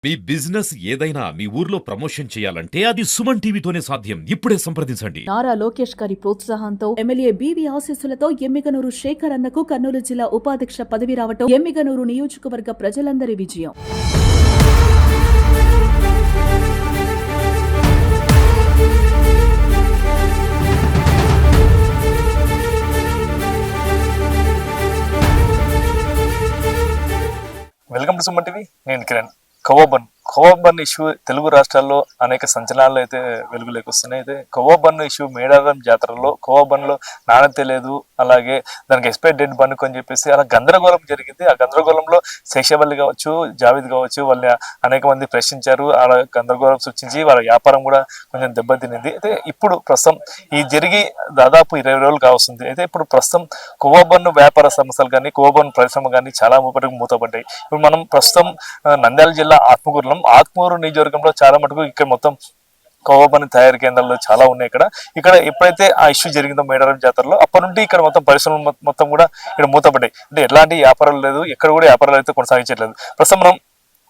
మీ business ఏదైనా మీ ఊర్లో promotion చేయాలంటే అది సుమన్ టీవీతోనే సాధ్యం. ఇప్పుడే సంప్రదించండి. నారా లోకేష్ గారి ప్రోత్సాహంతో ఎమ్మెల్యే బీవీ ఆశీస్సులతో ఎమ్మిగనూరు శేఖర్ అన్నకు కర్నూలు జిల్లా ఉపాధ్యక్ష పదవి రావటం ఎమ్మిగనూరు నియోజకవర్గ ప్రజలందరి విజయం. Welcome to Suman TV. నేను కిరణ్. కొవ్వబన్ ఇష్యూ తెలుగు రాష్ట్రాల్లో అనేక సంచలనాలు అయితే వెలుగులోకి వస్తున్నాయి. అయితే కొవ్వబన్ ఇష్యూ మేడారం జాతరలో కొవ్వబన్లో నాణ్యత లేదు, అలాగే దానికి ఎక్స్పైర్ డేట్ బన్నుకు అని చెప్పేసి అలా గందరగోళం జరిగింది. ఆ గందరగోళంలో శేషవల్లి కావచ్చు, జావేద్ కావచ్చు, వాళ్ళ అనేక మంది ప్రశ్నించారు. అలా గందరగోళం సృష్టించి వాళ్ళ వ్యాపారం కూడా కొంచెం దెబ్బతినింది. అయితే ఇప్పుడు ప్రస్తుతం ఈ జరిగి దాదాపు 20 రోజులు కావస్తుంది. అయితే ఇప్పుడు ప్రస్తుతం కొవ్వబన్ను వ్యాపార సంస్థలు కానీ కొవ్వబన్ను పరిశ్రమ కానీ చాలా మటుకు మూతపడ్డాయి. ఇప్పుడు మనం ప్రస్తుతం నంద్యాల జిల్లా ఆత్మూరు నియోజకవర్గంలో చాలా మటుకు ఇక్కడ మొత్తం కొవ్వబన్ను తయారీ కేంద్రాలు చాలా ఉన్నాయి. ఇక్కడ ఎప్పుడైతే ఆ ఇష్యూ జరిగిందో మేడారం జాతరలో అప్పటి నుండి ఇక్కడ మొత్తం పరిశ్రమలు మొత్తం కూడా ఇక్కడ మూతపడ్డాయి. అంటే ఎలాంటి వ్యాపారాలు లేదు, ఎక్కడ కూడా వ్యాపారాలు అయితే కొనసాగించట్లేదు. ప్రస్తుతం మనం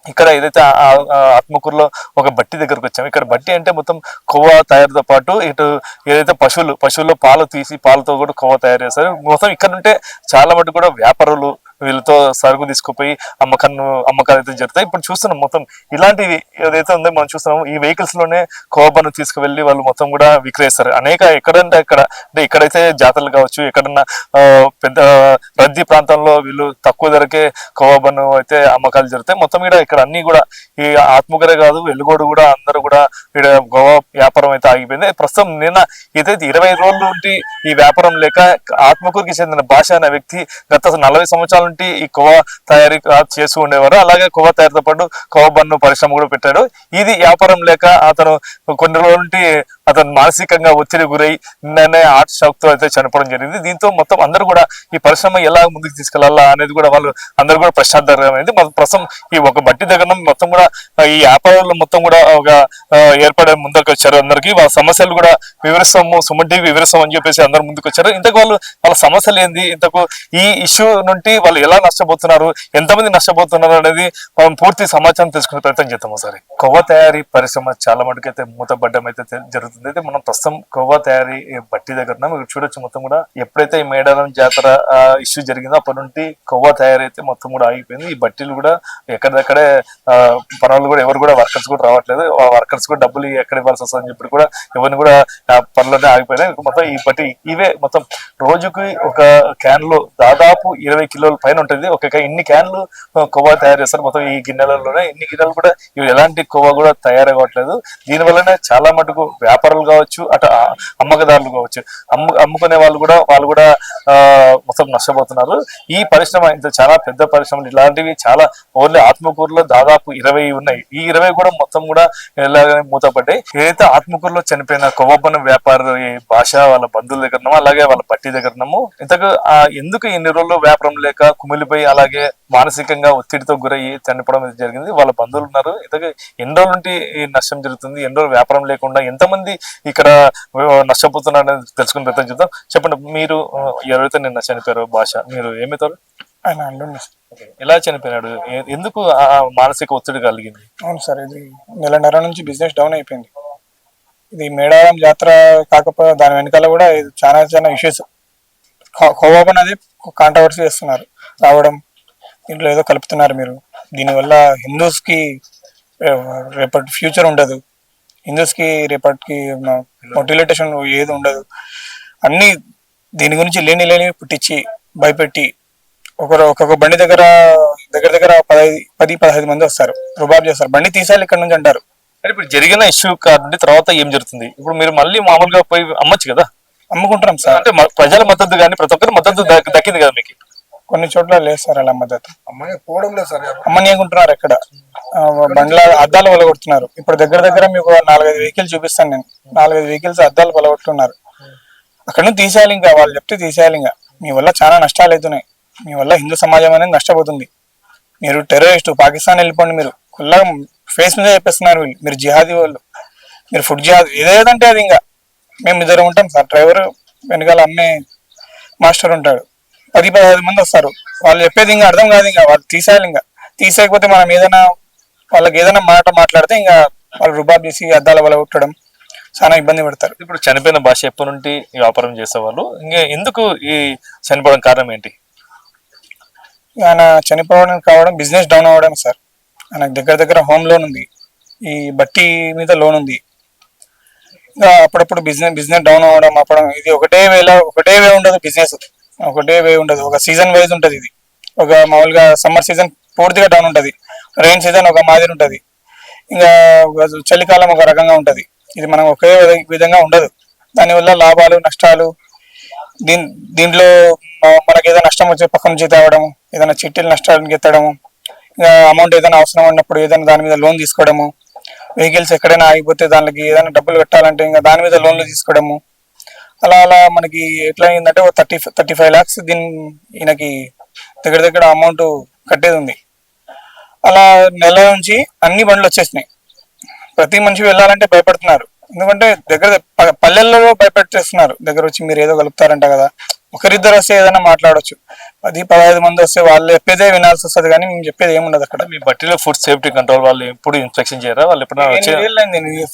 ఇక్కడ ఏదైతే ఆత్మకూరులో ఒక బట్టి దగ్గరకు వచ్చాము. ఇక్కడ బట్టి అంటే మొత్తం కొవ్వ తయారుతో పాటు ఇటు ఏదైతే పశువుల్లో పాలు తీసి పాలతో కూడా కొవ్వ తయారు చేస్తారు. మొత్తం ఇక్కడ ఉంటే చాలా మటుకు కూడా వ్యాపారులు వీళ్ళతో సరుకు తీసుకుపోయి అమ్మకాలు అయితే జరుగుతాయి. ఇప్పుడు చూస్తున్నాం మొత్తం ఇలాంటివి ఏదైతే ఉందో మనం చూస్తున్నాము. ఈ వెహికల్స్ లోనే కొవ్వబన్ను తీసుకువెళ్ళి వాళ్ళు మొత్తం కూడా విక్రయిస్తారు. అనేక ఎక్కడంటే అక్కడ, అంటే ఎక్కడైతే జాతరలు కావచ్చు, ఎక్కడన్నా పెద్ద రద్దీ ప్రాంతంలో వీళ్ళు తక్కువ ధరకే కొవ్వబన్ను అయితే అమ్మకాలు జరుగుతాయి. మొత్తం ఇక్కడ అన్ని కూడా ఈ ఆత్మకూరే కాదు, వెలుగోడు కూడా అందరూ కూడా ఇక్కడ గోవ వ్యాపారం అయితే ఆగిపోయింది. ప్రస్తుతం నిన్న ఏదైతే 20 రోజుల నుండి ఈ వ్యాపారం లేక ఆత్మకూరుకి చెందిన భాష అనే వ్యక్తి గత 40 సంవత్సరాల నుండి ఈ కొవ్వ తయారీ చేస్తూ ఉండేవారు. అలాగే కొవ్వ తయారీతో పాటు కొవ్వబన్ను పరిశ్రమ కూడా పెట్టాడు. ఇది వ్యాపారం లేక అతను కొన్ని రోజుల నుండి అతను మానసికంగా ఒత్తిడి గురై నిన్ననే హార్ట్ షాక్ తో అయితే చనిపోవడం జరిగింది. దీంతో మొత్తం అందరూ కూడా ఈ పరిశ్రమ ఎలా ముందుకు తీసుకెళ్లాలా అనేది కూడా వాళ్ళు అందరూ కూడా ప్రశ్నార్థకమైంది. ప్రస్తుతం ఈ ఒక బట్టి దగ్గర మొత్తం కూడా ఈ వ్యాపారాలు మొత్తం కూడా ఒక ఏర్పడే ముందుకు వచ్చారు. అందరికీ వాళ్ళ సమస్యలు కూడా వివరిస్తాము, సుమన్ టీవీ వివరిస్తాం అని చెప్పేసి అందరు ముందుకు వచ్చారు. ఇంతకు వాళ్ళ సమస్యలు ఏంది, ఇంతకు ఈ ఇష్యూ నుండి వాళ్ళు ఎలా నష్టపోతున్నారు, ఎంతమంది నష్టపోతున్నారు అనేది మనం పూర్తి సమాచారం తెలుసుకునే ప్రయత్నం చేద్దాం. ఒకసారి కొవ్వ తయారీ పరిశ్రమ చాలా మటుకైతే మూతపడ్డం అయితే జరుగుతుంది. అయితే మనం ప్రస్తుతం కొవ్వ తయారీ బట్టి దగ్గర మీరు చూడొచ్చు. మొత్తం కూడా ఎప్పుడైతే ఈ మేడారం జాతర ఇష్యూ జరిగిందో అప్పటి నుండి కొవ్వ తయారీ అయితే మొత్తం కూడా ఆగిపోయింది. ఈ బట్టీలు కూడా ఎక్కడిదక్కడే పనులు కూడా ఎవరు కూడా వర్కర్స్ కూడా రావట్లేదు. వర్కర్స్ కూడా డబ్బులు ఎక్కడ ఇవ్వాల్సి వస్తుందని చెప్పి కూడా ఎవరిని కూడా పనులనే ఆగిపోయినాయి. మొత్తం ఈ బట్టి ఇవే మొత్తం రోజుకి ఒక క్యాన్ లో దాదాపు 20 కిలోల పైన ఉంటుంది. ఇన్ని క్యాన్లు కొవ్వ తయారు చేస్తారు. మొత్తం ఈ గిన్నెలలోనే ఇన్ని గిన్నెలు కూడా ఇవి ఎలాంటి కొవ్వ కూడా తయారవ్వట్లేదు. దీనివల్లనే చాలా మటుకు వ్యాపారులు కావచ్చు, అటు అమ్మకదారులు కావచ్చు, అమ్ముకునే వాళ్ళు కూడా మొత్తం నష్టపోతున్నారు. ఈ పరిశ్రమ ఇంత చాలా పెద్ద పరిశ్రమలు ఇలాంటివి చాలా ఓన్లీ ఆత్మకూరులో దాదాపు 20 ఉన్నాయి. ఈ 20 కూడా మొత్తం కూడా ఎలాగనే మూతపడ్డాయి. ఏదైతే ఆత్మకూరులో చనిపోయిన కొవ్వబన్ను వ్యాపారి భాష వాళ్ళ బంధువుల దగ్గరనమో అలాగే వాళ్ళ బట్టి దగ్గరనమో ఇంతకు ఎందుకు ఇన్ని రోజులు వ్యాపారం లేక కుమిలిపోయి అలాగే మానసికంగా ఒత్తిడితో గురయ్యి చనిపోవడం జరిగింది. వాళ్ళ బంధువులు ఉన్నారు. ఇంతకు ఎన్ని రోజుల నుండి ఈ నష్టం జరుగుతుంది, ఎన్ని రోజులు వ్యాపారం లేకుండా ఎంతమంది ఇక్కడ నష్టపోతున్నారు అనేది తెలుసుకుని ప్రయత్నం చేద్దాం. చెప్పండి, మీరు ఎవరైతే నిన్న చనిపోయారో భాష, మీరు ఏమవుతారు? ఆయన అండి ఎలా చనిపోయినాడు, ఎందుకు మానసిక ఒత్తిడి కలిగింది? అవును సార్, ఇది నెలన్నర నుంచి బిజినెస్ డౌన్ అయిపోయింది. ఇది మేడారం జాతర కాకపోతే దాని వెనకాల కూడా చాలా ఇష్యూస్. కొవ్వబన్ అనేది కాంట్రవర్సీ చేస్తున్నారు రావడం, దీంట్లో ఏదో కలుపుతున్నారు మీరు. దీనివల్ల హిందూస్కి రేపటి ఫ్యూచర్ ఉండదు, హిందూస్కి రేపటికి మోటివేషన్ ఏది ఉండదు. అన్ని దీని గురించి లేని పుట్టించి భయపెట్టి ఒక్కొక్క బండి దగ్గర 10-15 మంది వస్తారు, రుబాబ్ చేస్తారు. బండి తీసాలి ఇక్కడ నుంచి అంటారు. ఇప్పుడు జరిగిన ఇష్యూ కాబట్టి తర్వాత ఏం జరుగుతుంది? ఇప్పుడు మీరు మళ్ళీ మామూలుగా పోయి అమ్మచ్చు కదా? అమ్ముకుంటాం సార్. అంటే ప్రజల మద్దతు కానీ ప్రతి ఒక్కరి మద్దతు దక్కింది కదా మీకు? కొన్ని చోట్ల లేదు సార్ అలా మద్దతు. పోవడం లేదు సార్. అమ్మనీయకుంటున్నారు. ఎక్కడ బండ్ల అద్దాలు పలగొడుతున్నారు. ఇప్పుడు దగ్గర మీకు 4-5 వెహికల్స్ చూపిస్తాను నేను. 4-5 వెహికల్స్ అద్దాలు పలగొట్టున్నారు. అక్కడ నుంచి తీసేయాలి. ఇంకా వాళ్ళు చెప్తే తీసేయాలి. ఇంకా మీ వల్ల చాలా నష్టాలు అవుతున్నాయి. మీ వల్ల హిందూ సమాజం అనేది నష్టపోతుంది. మీరు టెర్రరిస్టు, పాకిస్తాన్ వెళ్ళిపోండి. మీరు ఫుల్గా ఫేస్ మీద చెప్పేస్తున్నారు. మీరు జిహాదీ వాళ్ళు, మీరు ఫుడ్ జిహాదీ ఏదేదంటే అది. ఇంకా మేము ఇద్దరు ఉంటాం సార్, డ్రైవర్ వెనకాల అమ్మే మాస్టర్ ఉంటాడు. 10-15 మంది వస్తారు. వాళ్ళు చెప్పేది ఇంకా అర్థం కాదు. ఇంకా వాళ్ళు తీసేయాలి. ఇంకా తీసేయకపోతే మనం ఏదైనా వాళ్ళకి ఏదైనా మాట మాట్లాడితే ఇంకా వాళ్ళు రుబాబ్ చేసి అద్దాల వల్ల కొట్టడం చాలా ఇబ్బంది పడతారు. ఇప్పుడు చనిపోయిన భాష ఎప్పటి నుండి ఈ వ్యాపారం చేసేవాళ్ళు, ఇంకా ఎందుకు ఈ చనిపోవడం కారణం ఏంటి? ఆయన చనిపోవడం కావడం బిజినెస్ డౌన్ అవ్వడం సార్. ఆయనకు దగ్గర దగ్గర హోమ్ లోన్ ఉంది, ఈ బట్టి మీద లోన్ ఉంది. ఇంకా అప్పుడప్పుడు బిజినెస్ డౌన్ అవ్వడం అప్పుడు ఇది ఒకటే వే ఉండదు, బిజినెస్ ఒకటే వే ఉండదు, ఒక సీజన్ వైజ్ ఉంటుంది. ఇది ఒక మామూలుగా సమ్మర్ సీజన్ పూర్తిగా డౌన్ ఉంటుంది, రెయిన్ సీజన్ ఒక మాదిరి ఉంటుంది, ఇంకా చలికాలం ఒక రకంగా ఉంటుంది. ఇది మనం ఒకే విధంగా ఉండదు. దానివల్ల లాభాలు నష్టాలు దీంట్లో మనకి ఏదైనా నష్టం వచ్చే పక్క నుంచి తేవడము, ఏదైనా చిట్టీలు నష్టాలను ఎత్తడము, ఇంకా అమౌంట్ ఏదైనా అవసరం ఉన్నప్పుడు ఏదైనా దాని మీద లోన్ తీసుకోవడము, వెహికల్స్ ఎక్కడైనా ఆగిపోతే దానికి ఏదైనా డబ్బులు కట్టాలంటే ఇంకా దాని మీద లోన్లు తీసుకోవడము, అలా అలా మనకి ఎట్లా అయిందంటే 35 lakhs ఈయనకి దగ్గర దగ్గర అమౌంట్ కట్టేది ఉంది. అలా నెల నుంచి అన్ని బండ్లు వచ్చేసినాయి. ప్రతి మనిషి వెళ్ళాలంటే భయపడుతున్నారు, ఎందుకంటే దగ్గర పల్లెల్లో భయపెట్టేస్తున్నారు. దగ్గర వచ్చి మీరు ఏదో కలుపుతారంట కదా, ఒకరిద్దరు వస్తే ఏదైనా మాట్లాడొచ్చు, 10-15 మంది వస్తే వాళ్ళు చెప్పేదే వినాల్సి వస్తుంది, కానీ మేము చెప్పేది ఏముండదు అక్కడ. మీ బట్టిలో ఫుడ్ సేఫ్టీ కంట్రోల్ వాళ్ళు ఎప్పుడు ఇన్స్పెక్షన్ చేయరా? వాళ్ళు ఎప్పుడైనా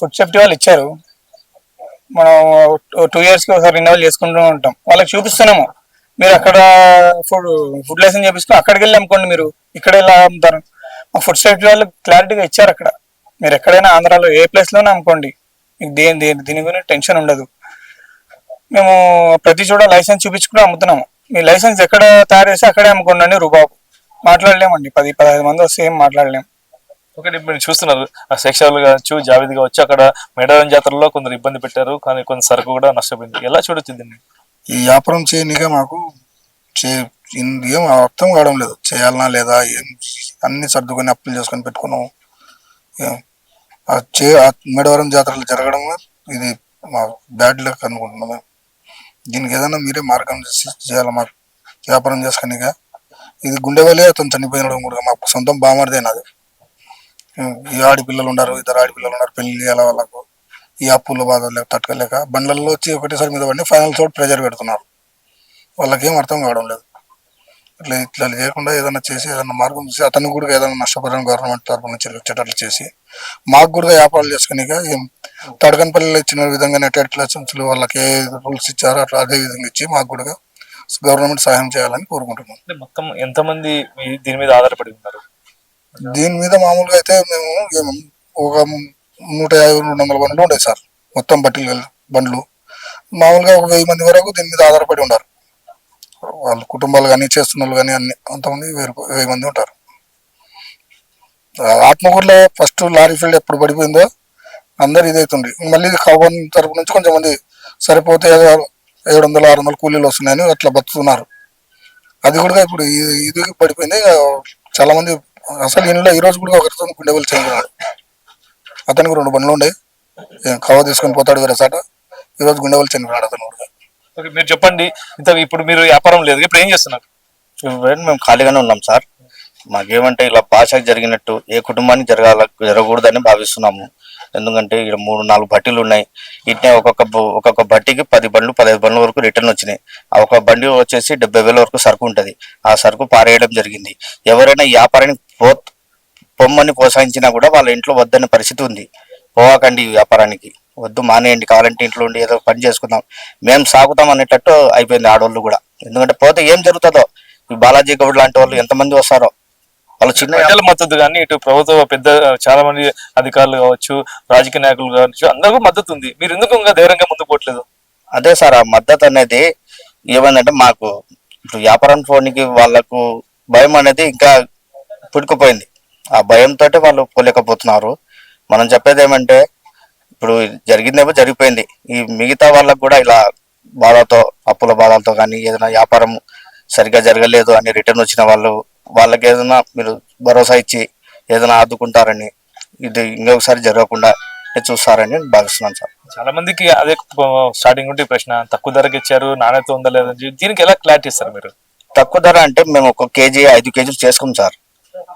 ఫుడ్ సేఫ్టీ వాళ్ళు ఇచ్చారు, మనం 2 years కి ఒకసారి రినవల్ చేసుకుంటూ ఉంటాం. వాళ్ళకి చూపిస్తున్నాము, మీరు అక్కడ ఫుడ్ లైసెన్స్ చేపించుకుని అక్కడికి వెళ్ళి అమ్ముకోండి, మీరు ఇక్కడ ఎలా అమ్ముతారు? మా ఫుడ్ సేఫ్టీ వాళ్ళు క్లారిటీగా ఇచ్చారు అక్కడ, మీరు ఎక్కడైనా ఆంధ్రాలో ఏ ప్లేస్ లోనే అమ్ముకోండి, మీకు దీని గురించి టెన్షన్ ఉండదు. మేము ప్రతి చోట లైసెన్స్ చూపించుకుని అమ్ముతున్నాము. మీ లైసెన్స్ ఎక్కడ తయారు చేస్తే అక్కడే అమ్ముకోండి అని రుబాబు. మాట్లాడలేమండి, 10-15 మంది వస్తే ఏం మాట్లాడలేము. ఒకటి మీరు చూస్తున్నారు, శేషాలు కావచ్చు, జావేద్ కావచ్చు, అక్కడ మేడారం జాతరలో కొందరు ఇబ్బంది పెట్టారు, కానీ కొంత సరుకు కూడా నష్టపోయింది. ఎలా చూడొచ్చు దీన్ని? ఈ వ్యాపారం చేయనిగా మాకు ఏం అర్థం కావడం లేదు, చేయాలనా లేదా ఏం అన్ని సర్దుకొని అప్పులు చేసుకొని పెట్టుకున్నాము. మేడవరం జాతరలు జరగడం ఇది మా బ్యాడ్ లక్ అనుకుంటున్నాము. దీనికి ఏదైనా మీరే మార్గం చేయాలి మాకు వ్యాపారం చేసుకునిగా. ఇది గుండెవలే అతను చనిపోయినడం కూడా మాకు సొంతం బామర్దే నాది. ఈ ఆడపిల్లలు ఉన్నారు, 2 ఆడపిల్లలు ఉన్నారు, పెళ్లి అలా వాళ్ళకు ఈ అప్పుల బాధలు తట్టుకోలేక బండ్లలో వచ్చి ఒకటేసారి మీద పడి ఫైనల్ చోటు ప్రెజర్ పెడుతున్నారు. వాళ్ళకేం అర్థం కావడం లేదు. ఇట్లా చేయకుండా ఏదైనా చేసి ఏదైనా మార్గం చేసి అతనికి కూడా ఏదైనా నష్టపరిహారం గవర్నమెంట్ తరఫు నుంచి వచ్చేటట్లు చేసి మాకు కూడా వ్యాపారాలు చేసుకునిగా తడకనపల్లిలో ఇచ్చిన విధంగా నెట్ లైసెన్సులు వాళ్ళకి ఏ రూల్స్ ఇచ్చారో అట్లా అదే విధంగా ఇచ్చి మాకు కూడా గవర్నమెంట్ సహాయం చేయాలని కోరుకుంటున్నాం. మొత్తం ఎంతమంది దీని మీద ఆధారపడి ఉన్నారు? దీని మీద మామూలుగా అయితే మేము ఒక 150-200 బండ్లు ఉంటాయి సార్, మొత్తం బండ్లు. మామూలుగా ఒక 1000 మంది వరకు దీని మీద ఆధారపడి ఉన్నారు. వాళ్ళ కుటుంబాలు కానీ చేస్తున్న వాళ్ళు కానీ అన్ని అంతమంది 1000 మంది ఉంటారు. ఆత్మకూరులో ఫస్ట్ లారీ ఫీల్డ్ ఎప్పుడు పడిపోయిందో అందరు ఇదైతుంది. మళ్ళీ కౌబన్ తరపు నుంచి కొంచెం మంది సరిపోతే 700-600 కూలీలు వస్తున్నాయని అట్లా బతుకుతున్నారు. అది కూడా ఇప్పుడు ఇది పడిపోయింది. చాలా మంది అసలు ఇంట్లో ఈ రోజు కూడా ఒకరితో గుండెవల్లి చనిపోయినాడు. అతనికి 2 బండ్లు ఉండే, కవ తీసుకొని పోతాడు వేరే సాట. ఈ రోజు గుండెవల్లి చనిపోయినాడు అతను కూడా. మీరు చెప్పండి, ఇంత ఇప్పుడు మీరు వ్యాపారం లేదు, ఇప్పుడు ఏం చేస్తున్నారు? మేము ఖాళీగానే ఉన్నాం సార్. మాకేమంటే ఇలా భాషకు జరిగినట్టు ఏ కుటుంబానికి జరగకూడదని భావిస్తున్నాము. ఎందుకంటే ఇక్కడ 3-4 బట్టీలు ఉన్నాయి. ఇట్నే ఒక్కొక్క బట్టీకి 10 బండ్లు 15 బండ్ల వరకు రిటర్న్ వచ్చినాయి. ఆ ఒక బండి వచ్చేసి 70,000 వరకు సరుకు ఉంటుంది. ఆ సరుకు పారేయడం జరిగింది. ఎవరైనా ఈ వ్యాపారానికి పొమ్మని ప్రోత్సహించినా కూడా వాళ్ళ ఇంట్లో వద్దనే పరిస్థితి ఉంది. పోవాకండి ఈ వ్యాపారానికి, వద్దు మానేయండి, కావాలంటే ఇంట్లో ఉండి ఏదో పని చేసుకుందాం, మేము సాగుతాం అనేటట్టు అయిపోయింది ఆడవాళ్ళు కూడా. ఎందుకంటే పోతే ఏం జరుగుతుందో, ఈ బాలాజీ గౌడ్ లాంటి వాళ్ళు ఎంతమంది వస్తారో, వాళ్ళు చిన్న మద్దతు కానీ ఇటు ప్రభుత్వ పెద్ద చాలా మంది అధికారులు కావచ్చు, రాజకీయ నాయకులు కావచ్చు, అందరికీ మద్దతు ఉంది. మీరు ఎందుకు ఇంకా ధైర్యంగా ముందుకు పోవట్లేదు? అదే సార్, ఆ మద్దతు అనేది ఏమైందంటే మాకు ఇప్పుడు వ్యాపారం పోనీకి వాళ్ళకు భయం అనేది ఇంకా పుట్టుకుపోయింది. ఆ భయంతో వాళ్ళు పోలేకపోతున్నారు. మనం చెప్పేది ఏమంటే ఇప్పుడు జరిగిందేమో జరిగిపోయింది. ఈ మిగతా వాళ్ళకు కూడా ఇలా బాధతో, అప్పుల బాధలతో కానీ ఏదైనా వ్యాపారం సరిగ్గా జరగలేదు అని రిటర్న్ వచ్చిన వాళ్ళకి ఏదైనా మీరు భరోసా ఇచ్చి ఏదైనా ఆదుకుంటారని, ఇది ఇంకొకసారి జరగకుండా చూస్తారని భావిస్తున్నాను సార్. చాలా మందికి అదే స్టార్టింగ్ ఉంటే ప్రశ్న, తక్కువ ధరకి ఇచ్చారు, నాణ్యత ఉందా లేదని. దీనికి ఎలా క్లారిటీ ఇస్తారు మీరు? తక్కువ ధర అంటే మేము 1 కేజీ 5 కేజీలు చేసుకుంటాం సార్.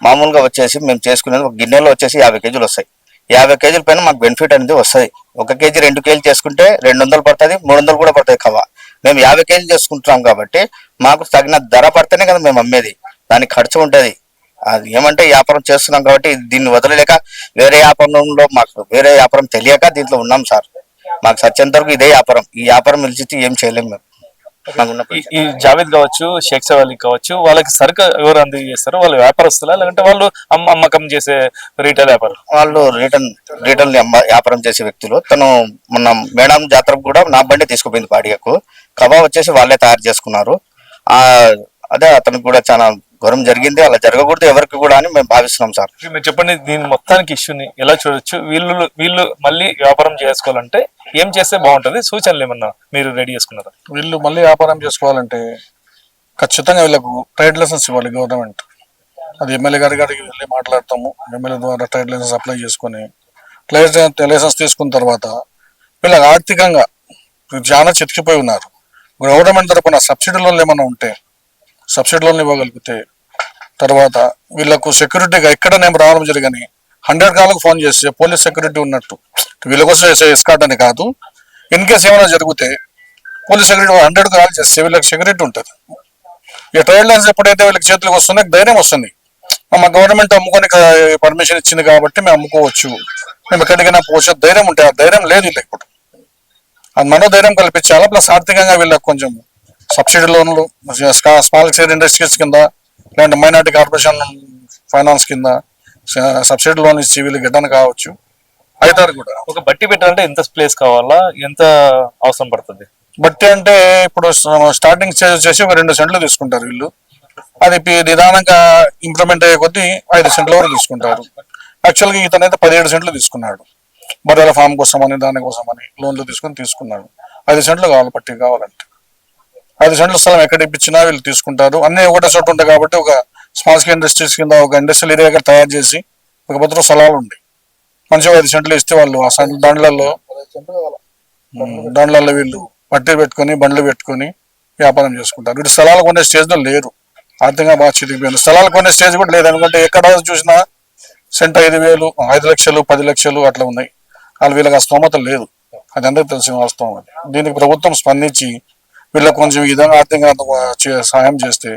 మామూలుగా వచ్చేసి మేము చేసుకునేది ఒక గిన్నెలో వచ్చేసి 50 కేజీలు వస్తాయి. 50 కేజీల పైన మాకు బెనిఫిట్ అనేది వస్తుంది. 1 కేజీ 2 కేజీలు చేసుకుంటే 200 పడుతుంది, 300 కూడా పడుతుంది కవ. మేము 50 కేజీలు చేసుకుంటున్నాం కాబట్టి మాకు తగిన ధర పడితేనే కదా మేము అమ్మేది. దానికి ఖర్చు ఉంటుంది. అది ఏమంటే వ్యాపారం చేస్తున్నాం కాబట్టి దీన్ని వదలలేక వేరే వ్యాపారంలో మాకు వేరే వ్యాపారం తెలియక దీంట్లో ఉన్నాం సార్. మాకు సత్యంత వరకు ఇదే వ్యాపారం, ఈ వ్యాపారం నిలిచితే ఏం చేయలేము మేము. మాకున్న ఈ జావేద్ కావచ్చు, షేక్ సవాలి కావచ్చు, వాళ్ళకి సరుకు ఎవరు అందజేస్తారు? వాళ్ళు వ్యాపారస్తులా లేదంటే వాళ్ళు అమ్మకం చేసే రీటైల్ వ్యాపారం? వాళ్ళు రిటర్న్ వ్యాపారం చేసే వ్యక్తులు. తను మొన్న మేడం జాతరకు కూడా నా బండి తీసుకుపోయింది బాడిగకు. కబాబ్ వచ్చేసి వాళ్ళే తయారు చేసుకున్నారు. అదే అతనికి కూడా చాలా ఘోరం జరిగింది, అలా జరగకూడదు ఎవరికి కూడా అని మేము భావిస్తున్నాం సార్. మీరు చెప్పండి, దీని మొత్తానికి ఇష్యూని ఎలా చూడొచ్చు? వీళ్ళు మళ్ళీ వ్యాపారం చేసుకోవాలంటే ఏం చేస్తే బాగుంటది? సూచనలు ఏమన్నా మీరు రెడీ చేసుకున్నారా? వీళ్ళు మళ్ళీ వ్యాపారం చేసుకోవాలంటే ఖచ్చితంగా వీళ్ళకు ట్రేడ్ లైసెన్స్ ఇవ్వాలి గవర్నమెంట్. అది ఎమ్మెల్యే గారికి వెళ్ళి మాట్లాడతాము. ఎమ్మెల్యే ద్వారా ట్రేడ్ లైసెన్స్ అప్లై చేసుకొని లైసెన్స్ తీసుకున్న తర్వాత వీళ్ళకి ఆర్థికంగా చాలా చితికిపోయి ఉన్నారు. గవర్నమెంట్ తరపున సబ్సిడీ లోన్లు ఏమైనా ఉంటే సబ్సిడీ లోన్లు ఇవ్వగలిగితే, తర్వాత వీళ్ళకు సెక్యూరిటీగా ఎక్కడ నేను రావడం జరిగని 100 కాళ్ళకు ఫోన్ చేస్తే పోలీస్ సెక్యూరిటీ ఉన్నట్టు, వీళ్ళ కోసం ఎస్కాట్ అని కాదు, ఇన్ కేసు ఏమైనా జరిగితే పోలీస్ సెక్యూరిటీ 100 కాల్ చేస్తే వీళ్ళకి సెక్యూరిటీ ఉంటుంది. ఈ ట్రయల్ లైన్స్ ఎప్పుడైతే వీళ్ళకి చేతులకు వస్తుందో ధైర్యం వస్తుంది. మా గవర్నమెంట్ అమ్ముకొని పర్మిషన్ ఇచ్చింది కాబట్టి మేము అమ్ముకోవచ్చు, మేము ఎక్కడికైనా పోవచ్చు, ధైర్యం ఉంటే ఆ ధైర్యం లేదు వీళ్ళకి. ఇప్పుడు అది మనోధైర్యం కల్పించాలా. ప్లస్ ఆర్థికంగా వీళ్ళకి కొంచెం సబ్సిడీ లోన్లు స్మాల్ స్కేల్ ఇండస్ట్రీస్ కింద లేదంటే మైనార్టీ కార్పొరేషన్ ఫైనాన్స్ కింద సబ్సిడీ లోన్ ఇచ్చి వీళ్ళు గిడ్డను కావచ్చు అవుతారు కూడా. ఒక బట్టి పెట్టాలంటే ఎంత ప్లేస్ కావాలా, ఎంత అవసరం పడుతుంది? బట్టి అంటే ఇప్పుడు స్టార్టింగ్ స్టేజ్ వచ్చేసి ఒక 2 సెంట్లు తీసుకుంటారు వీళ్ళు. అది నిదానంగా ఇంప్లిమెంట్ అయ్యే కొద్దీ 5 సెంట్ల వరకు తీసుకుంటారు. యాక్చువల్గా ఇతనైతే 17 సెంట్లు తీసుకున్నాడు. బర్రెల ఫామ్ కోసమని దానికోసమని లోన్లు తీసుకున్నాడు. 5 సెంట్లు కావాలి పట్టి కావాలంటే. 5 సెంట్ల స్థలం ఎక్కడ ఇప్పించినా వీళ్ళు తీసుకుంటారు. అన్ని ఒకటే చోట ఉంటాయి కాబట్టి ఒక స్మాల్ స్కేల్ ఇండస్ట్రీస్ కింద ఒక ఇండస్ట్రియల్ ఏరియా తయారు చేసి ఒక భద్ర స్థలాలు ఉంటాయి. మంచిగా 5 సెంట్లు ఇస్తే వాళ్ళు ఆ దాండ్లలో వీళ్ళు పట్టి పెట్టుకొని బండ్లు పెట్టుకొని వ్యాపారం చేసుకుంటారు. వీళ్ళు స్థలాలు కొనే స్టేజ్లో లేరు. ఆర్థికంగా బాగా చిరిగిపోయింది. స్థలాలు కొనే స్టేజ్ కూడా లేదు. ఎందుకంటే ఎక్కడ చూసినా సెంట్ 5,000, 5 లక్షలు, 10 లక్షలు అట్లా ఉన్నాయి. వాళ్ళు వీళ్ళకి ఆ స్తోమత లేదు. అది అందరికీ తెలిసిన వాస్తవం. అది దీనికి ప్రభుత్వం స్పందించి వీళ్ళకి కొంచెం ఈ విధంగా ఆర్థికంగా సాయం చేస్తే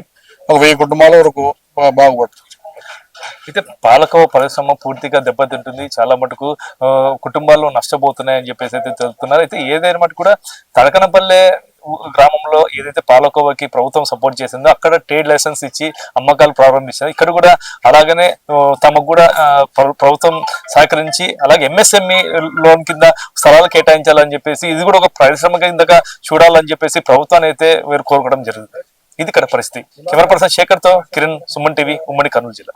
ఒక 1000 కుటుంబాల వరకు బాగుపడుతుంది. అయితే పాలకోవ పరిశ్రమ పూర్తిగా దెబ్బతింటుంది, చాలా మటుకు కుటుంబాలు నష్టపోతున్నాయని చెప్పేసి అయితే తెలుస్తున్నారు. అయితే ఏదైనా మటు కూడా తడకనపల్లె గ్రామంలో ఏదైతే పాలకోవకి ప్రభుత్వం సపోర్ట్ చేసిందో అక్కడ ట్రేడ్ లైసెన్స్ ఇచ్చి అమ్మకాలు ప్రారంభించారు. ఇక్కడ కూడా అలాగనే తమకు కూడా ప్రభుత్వం సహకరించి అలాగే MSME లోన్ కింద స్థలాలు కేటాయించాలని చెప్పేసి ఇది కూడా ఒక పరిశ్రమ కిందగా చూడాలని చెప్పేసి ప్రభుత్వాన్ని అయితే వీరు కోరుకోవడం జరుగుతుంది. ఇది ఇక్కడ పరిస్థితి. కెమెరా పర్సన్ శేఖర్తో కిరణ్, సుమన్ టీవీ, ఉమ్మడి కర్నూలు జిల్లా.